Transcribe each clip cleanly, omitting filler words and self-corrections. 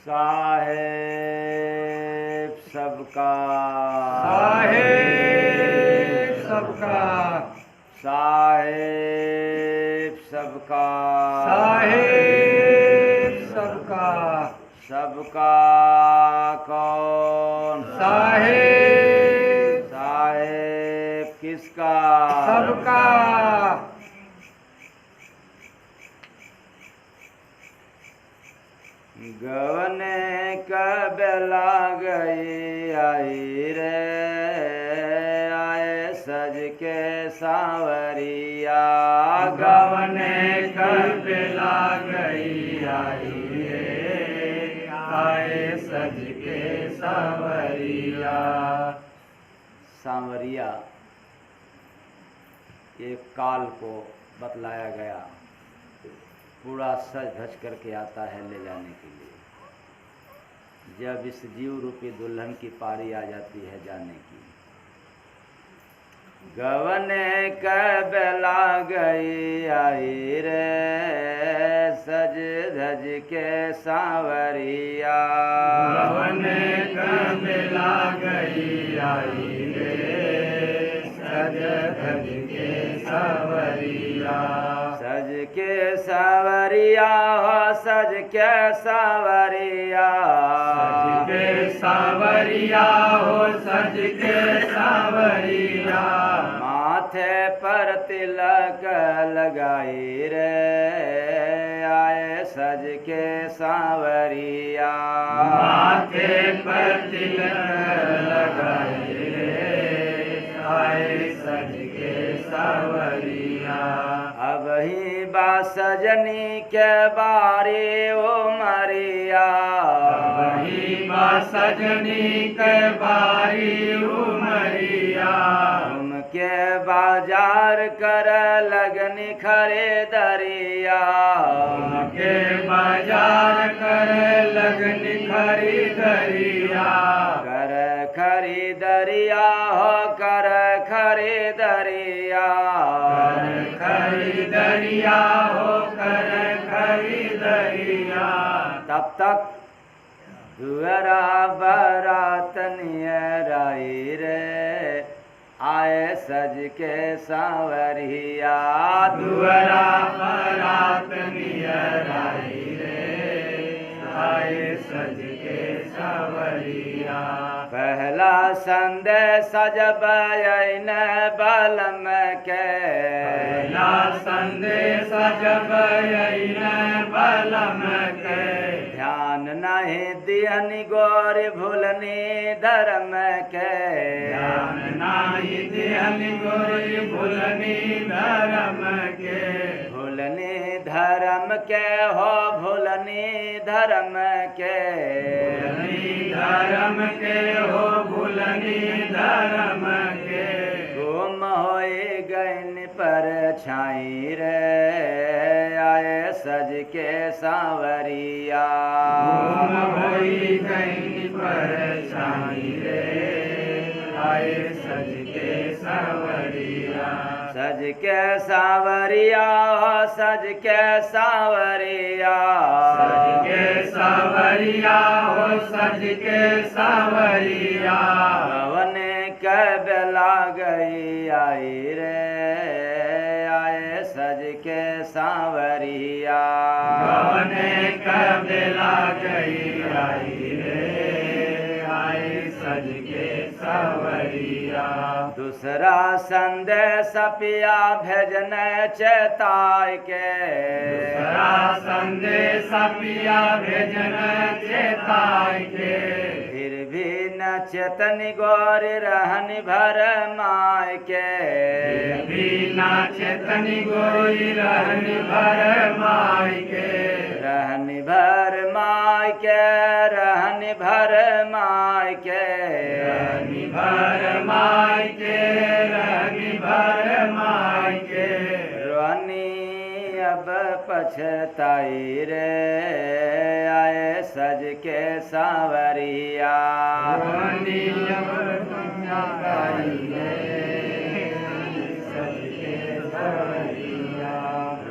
साहेब सबका साहेब सबका साहेब सबका साहेब सबका सबका कौन साहेब साहेब किसका सबका गवने कबला गई आई रे आए सज के सांवरिया गवने कबला गई आई रे आए सज के सांवरिया। सांवरिया ये काल को बतलाया गया, पूरा सज धज करके आता है ले जाने के लिए। जब इस जीव रूपी दुल्हन की पारी आ जाती है जाने की, गवने कबला गई आई रे सज धज के सांवरिया। गवने कबला गई आई रे सज धज के सांवरिया। सज के सांवरिया हो सज के सांवरिया। सज के सांवरिया हो सज के सांवरिया। माथे पर तिलक लगाई रे आए सज के सांवरिया। माथे पर तिलक लगाई रे आए सज के सांवरिया। अब ही बा सजनी के बारे ओ मरिया। वही बा सजनी के बारी उमरिया। घूम के बाजार कर लगनी खरीदरिया। के बाजार कर लगनी खरीदरिया। कर खरीदरिया हो कर खरीदरिया। कर खरीदरिया हो कर खरीदरिया। तब तक दुअरा बरात नियराई रे आए सज के सांवरिया। दुअरा बरात नियराई रे आए सज के सांवरिया। पहला संदेश जब अइन बलम के। पहला संदेश जब अइन बलम के। ध्यान नहीं दियनि गोरी भूलनी धर्म के। ध्यान नाही दियनि गोरी भूलनी धर्म के। भूलनी धर्म के हो भूलनी धर्म के। भूलनी धर्म के हो भूलनी धर्म के। गुम होई गईन पर छाई रे आए सज के सांवरिया। गुम होई गईन पर छाई रे आए सज के सांवरिया। सज के सांवरिया हो सज के सांवरिया। सज के सांवरिया हो सज के सांवरिया। गवने कबला गई आई रे आए सज के सांवरिया। गवने कबला गई आई रे आए सज के सांवरिया। दूसरा संदेश पिया भेजन चेताय के। दूसरा संदेश पिया भेजन चेताय के। फिर भी न चेतनी गौर रहनी भर माय के। फिर भी ना चेतनी गोरी रहनी भर माय के। रहनी भर माय के रहनी भर माय के। रहनी भर माय के रहनी भर माय के। रोनी अब पछताई रे आए सज के सांवरिया। रोनी अब पछताई रे सज के सांवरिया।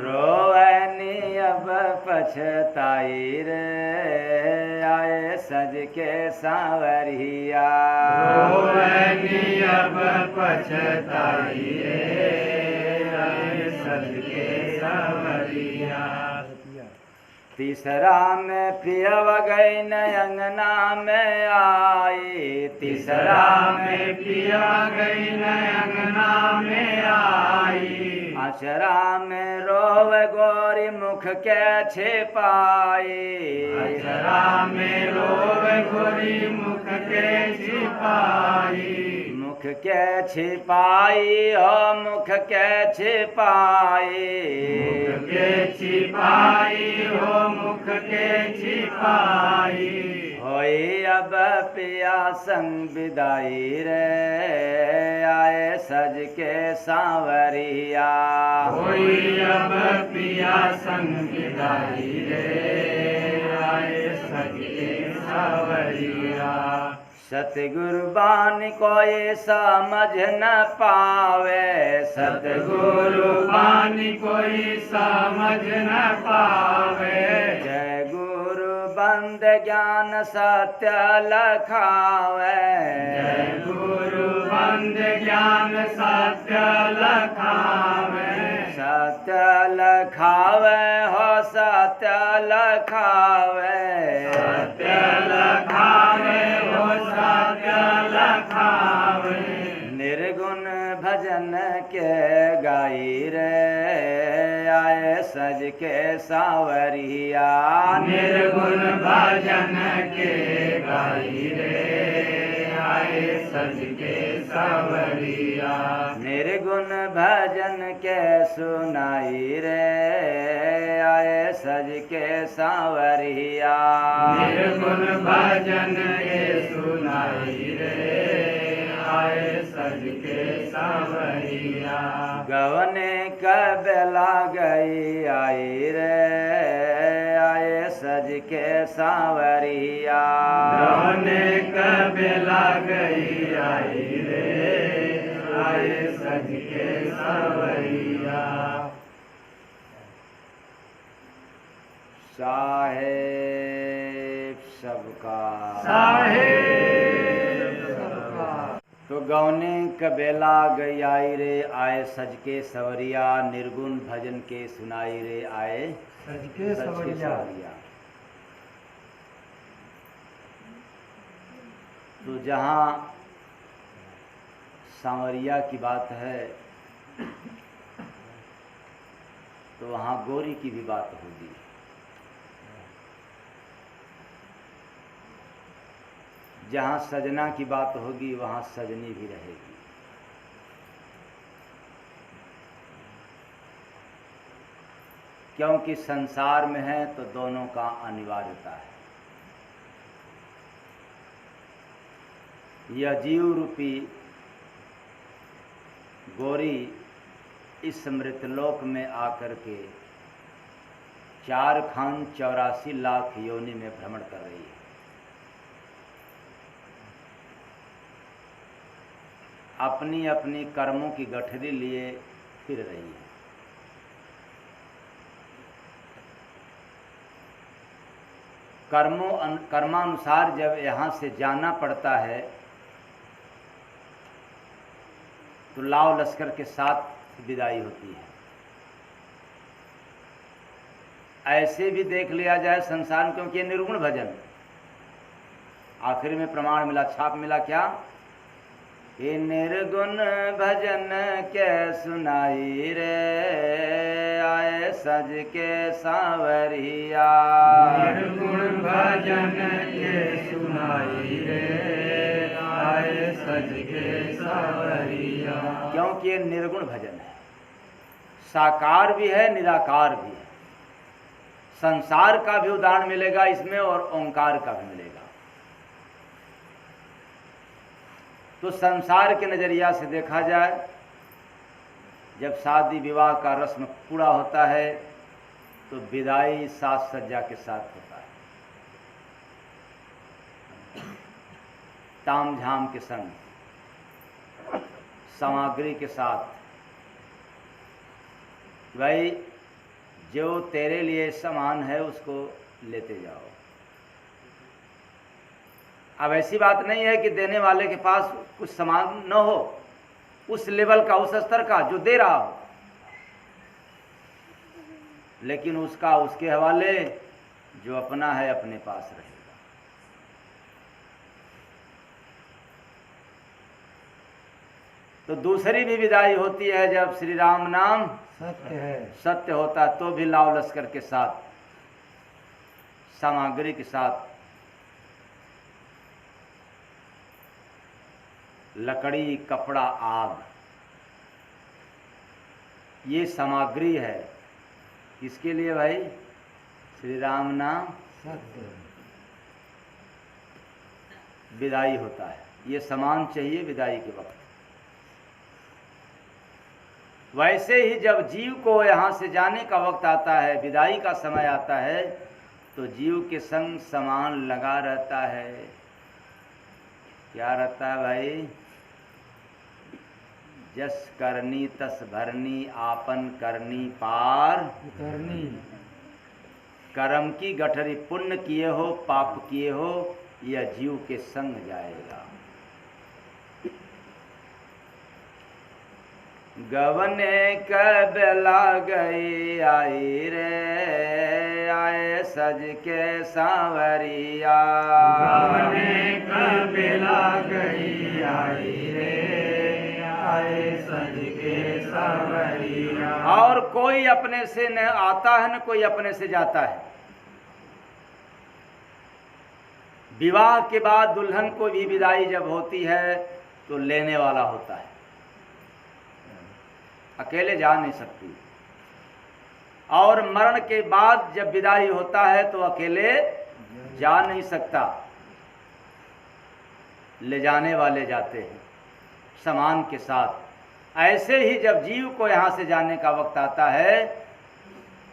रोवनी अब पछताई रे आए सज के सांवरिया। रोवनी अब पछताइए आए सज के सांवरिया। तीसरा में प्रियव गई न अंगना में आई। तीसरा में पिया गई न अंगना में आई। अचरा में रोव गोरी मुख के छिपाई। अचरा में रोव गोरी मुख के छिपाई। मुख के छिपाई हो मुख के छिपाई। मुख के छिपाई हो मुख के छिपाई। होई अब पिया संग विदाई रे आए सज के सांवरिया। होई अब पिया संग विदाई रे आए सज के सांवरिया। सतगुरु बानी कोई समझ न पावे। सतगुरु बानी कोई समझ न पावे। जय गुरु बंद ज्ञान सत्य लखावे। जय गुरु बंद ज्ञान सत्य लखावे। सत्य लखावे हो सत्य लखावे। सत्य लखावे हो सत्य लखावे। निर्गुण भजन के गाई रे आए सज के सांवरिया। निर्गुण भजन के गाई रे आए सज के सांवरिया। निर्गुण भजन के सुनाई रे आए सज के सांवरिया। निर्गुण भजन के सुनाई रे आए सज के सांवरिया। गवने कबेला गई आई रे आए सज के सांवरिया। गवने कबेला गई आई रे आए सज के सांवरिया। साहेब सबका साहेब सबका। तो गौने कबेला गई आई रे आए सज के सवरिया। निर्गुण भजन के सुनाई रे आए सज के सवरिया। तो जहाँ सांवरिया की बात है तो वहाँ गोरी की भी बात होगी। जहाँ सजना की बात होगी वहाँ सजनी भी रहेगी। क्योंकि संसार में है तो दोनों का अनिवार्यता है। यह जीव रूपी गोरी इस मृतलोक में आकर के 4,84 लाख योनि में भ्रमण कर रही है। अपनी अपनी कर्मों की गठरी लिए फिर रही है। कर्मानुसार जब यहाँ से जाना पड़ता है तो लाव लश्कर के साथ विदाई होती है। ऐसे भी देख लिया जाए संसार में, क्योंकि ये निर्गुण भजन आखिर में प्रमाण मिला, छाप मिला क्या? ये निर्गुण भजन के सुनाई रे आए सज के सांवरिया। निर्गुण भजन के सुनाई रे आए सज के सांवरिया। क्योंकि ये निर्गुण भजन है, साकार भी है निराकार भी है। संसार का भी उदाहरण मिलेगा इसमें और ओंकार का भी मिलेगा। तो संसार के नज़रिया से देखा जाए, जब शादी विवाह का रस्म पूरा होता है तो विदाई साज सज्जा के साथ होता है, ताम झाम के संग, सामग्री के साथ। भाई जो तेरे लिए सामान है उसको लेते जाओ। अब ऐसी बात नहीं है कि देने वाले के पास कुछ सामान न हो, उस लेवल का, उस स्तर का जो दे रहा हो, लेकिन उसका उसके हवाले, जो अपना है अपने पास रहेगा। तो दूसरी भी विदाई होती है जब श्री राम नाम सत्य होता है, तो भी लाव लश्कर के साथ, सामग्री के साथ, लकड़ी, कपड़ा, आग, ये सामग्री है। किसके लिए भाई? श्री राम नाम सत्य विदाई होता है, ये सामान चाहिए विदाई के वक्त। वैसे ही जब जीव को यहाँ से जाने का वक्त आता है, विदाई का समय आता है, तो जीव के संग सामान लगा रहता है। क्या रहता है भाई? जस करनी तस भरनी, आपन करनी पार करनी। कर्म की गठरी, पुण्य किए हो पाप किए हो, यह जीव के संग जाएगा। गवने कबला गई आई रे, आए सज के सांवरिया। गवने कबला गई आई रे, आए सज के सांवरिया। और कोई अपने से न आता है न कोई अपने से जाता है। विवाह के बाद दुल्हन को भी विदाई जब होती है तो लेने वाला होता है, अकेले जा नहीं सकती। और मरण के बाद जब विदाई होता है तो अकेले जा नहीं सकता, ले जाने वाले जाते हैं सामान के साथ। ऐसे ही जब जीव को यहाँ से जाने का वक्त आता है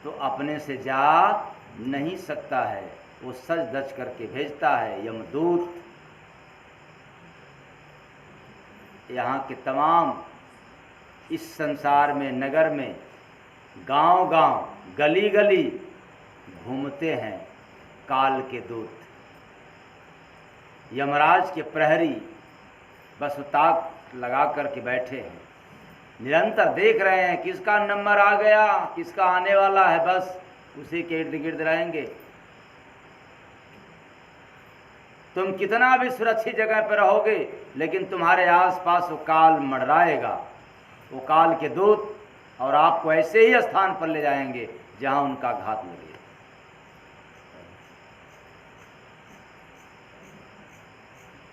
तो अपने से जा नहीं सकता है, वो सज धज करके भेजता है यमदूत। यहाँ के तमाम इस संसार में, नगर में, गांव गांव, गली गली घूमते हैं काल के दूत। यमराज के प्रहरी बस ताक लगा करके बैठे हैं, निरंतर देख रहे हैं किसका नंबर आ गया, किसका आने वाला है, बस उसी के इर्द गिर्द रहेंगे। तुम कितना भी सुरक्षित जगह पर रहोगे, लेकिन तुम्हारे आसपास वो काल मंडराएगा, वो काल के दूत, और आपको ऐसे ही स्थान पर ले जाएंगे जहां उनका घात लगे।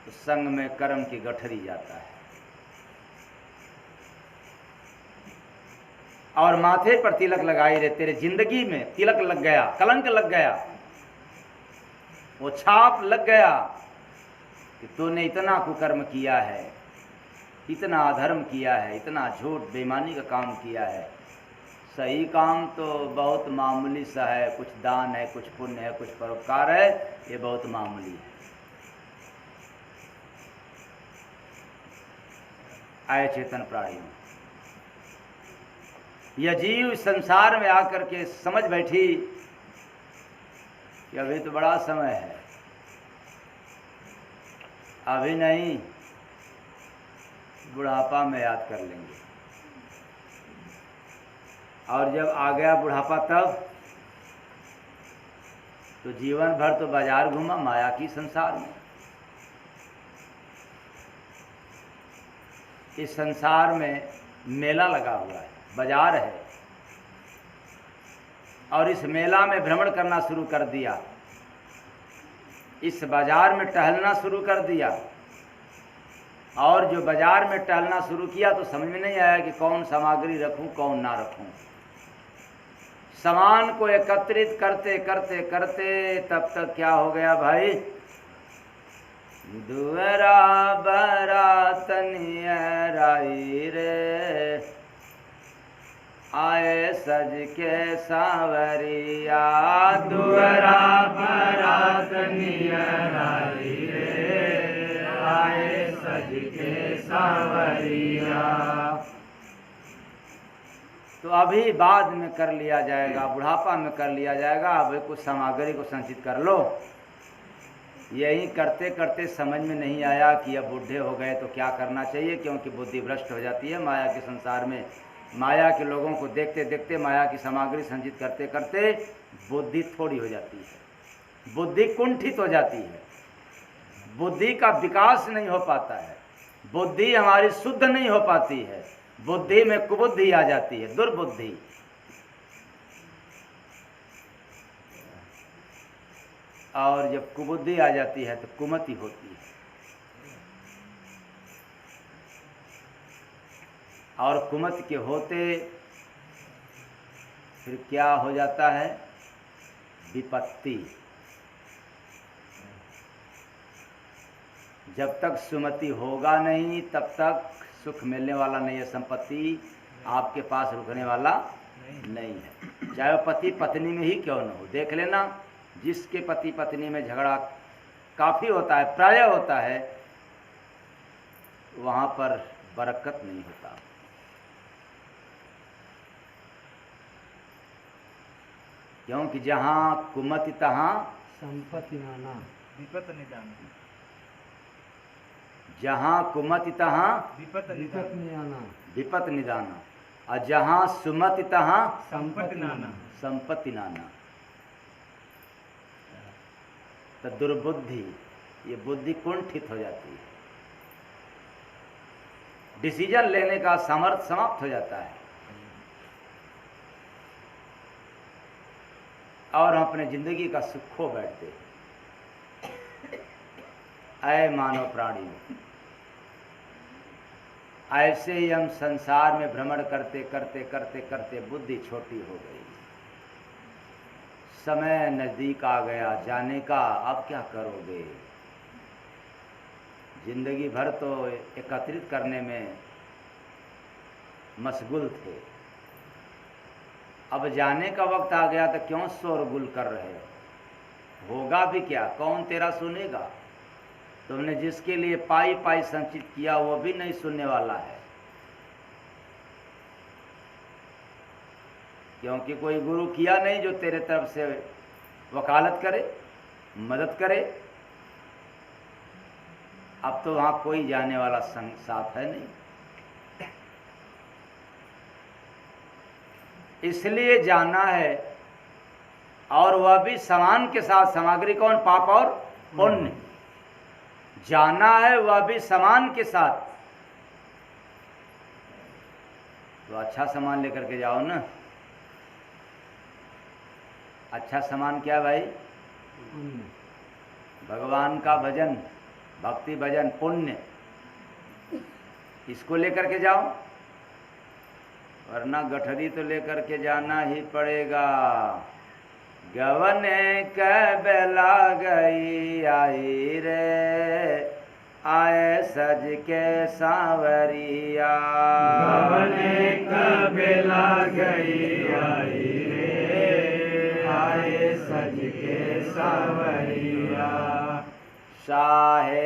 तो संग में कर्म की गठरी जाता है और माथे पर तिलक लगाई रहे। तेरे जिंदगी में तिलक लग गया, कलंक लग गया, वो छाप लग गया कि तूने इतना कुकर्म किया है, इतना अधर्म किया है, इतना झूठ बेईमानी का काम किया है। सही काम तो बहुत मामूली सा है, कुछ दान है, कुछ पुण्य है, कुछ परोपकार है, ये बहुत मामूली है। आए चेतन प्राणियों, यह जीव संसार में आकर के समझ बैठी कि अभी तो बड़ा समय है, अभी नहीं, बुढ़ापा में याद कर लेंगे। और जब आ गया बुढ़ापा तब तो जीवन भर तो बाजार घूमा माया की संसार में। इस संसार में मेला लगा हुआ है, बाजार है, और इस मेला में भ्रमण करना शुरू कर दिया, इस बाजार में टहलना शुरू कर दिया। और जो बाजार में टहलना शुरू किया तो समझ में नहीं आया कि कौन सामग्री रखूं, कौन ना रखूं। सामान को एकत्रित करते करते करते तब तक क्या हो गया भाई? दुअरा बरातनिया राई रे, आए सज के सांवरिया। दुअरा बरातनिया राई रे, आए सज के सांवरिया। तो अभी बाद में कर लिया जाएगा, बुढ़ापा में कर लिया जाएगा, अभी कुछ सामग्री को संचित कर लो। यही करते करते समझ में नहीं आया कि अब बूढ़े हो गए तो क्या करना चाहिए, क्योंकि बुद्धि भ्रष्ट हो जाती है माया के संसार में। माया के लोगों को देखते देखते, माया की सामग्री संचित करते करते बुद्धि थोड़ी हो जाती है, बुद्धि कुंठित हो जाती है, बुद्धि का विकास नहीं हो पाता है, बुद्धि हमारी शुद्ध नहीं हो पाती है, बुद्धि में कुबुद्धि आ जाती है, दुर्बुद्धि। और जब कुबुद्धि आ जाती है तो कुमति होती है, और कुमति के होते फिर क्या हो जाता है, विपत्ति। जब तक सुमति होगा नहीं तब तक सुख मिलने वाला नहीं है, संपत्ति आपके पास रुकने वाला नहीं है, चाहे वो पति पत्नी में ही क्यों न हो। देख लेना, जिसके पति पत्नी में झगड़ा काफ़ी होता है, प्रायः होता है, वहाँ पर बरकत नहीं होता। क्योंकि जहाँ कुमति तहाँ संपत्ति नाना विपत निदान, जहाँ कुमति तहाँ विपत विपत नहीं आना, विपत निदाना, और जहाँ सुमति तहाँ संपत्ति नाना। संपत्ति नाना। तो दुर्बुद्धि, ये बुद्धि कुंठित हो जाती है, डिसीजन लेने का सामर्थ्य समाप्त हो जाता है, और हम अपने जिंदगी का सुख खो बैठते हैं। ऐ मानव प्राणी, ऐसे ही हम संसार में भ्रमण करते करते करते करते बुद्धि छोटी हो गई, समय नज़दीक आ गया जाने का, अब क्या करोगे। जिंदगी भर तो एकत्रित करने में मशगूल थे, अब जाने का वक्त आ गया तो क्यों शोरगुल कर रहे हो, होगा भी क्या, कौन तेरा सुनेगा। तुमने जिसके लिए पाई पाई संचित किया वो भी नहीं सुनने वाला है, क्योंकि कोई गुरु किया नहीं जो तेरे तरफ से वकालत करे, मदद करे। अब तो वहाँ कोई जाने वाला साथ है नहीं, इसलिए जाना है, और वह भी समान के साथ। सामग्री कौन, पाप और पुण्य। जाना है वह भी समान के साथ, तो अच्छा सामान लेकर के जाओ ना। अच्छा सामान क्या भाई, भगवान का भजन, भक्ति भजन, पुण्य, इसको लेकर के जाओ, वरना गठरी तो लेकर के जाना ही पड़ेगा। गवने के बेला गई आई रे, आए सज के सांवरिया। गवने का बेला गई आई रे, आए सज के सांवरिया। शाहे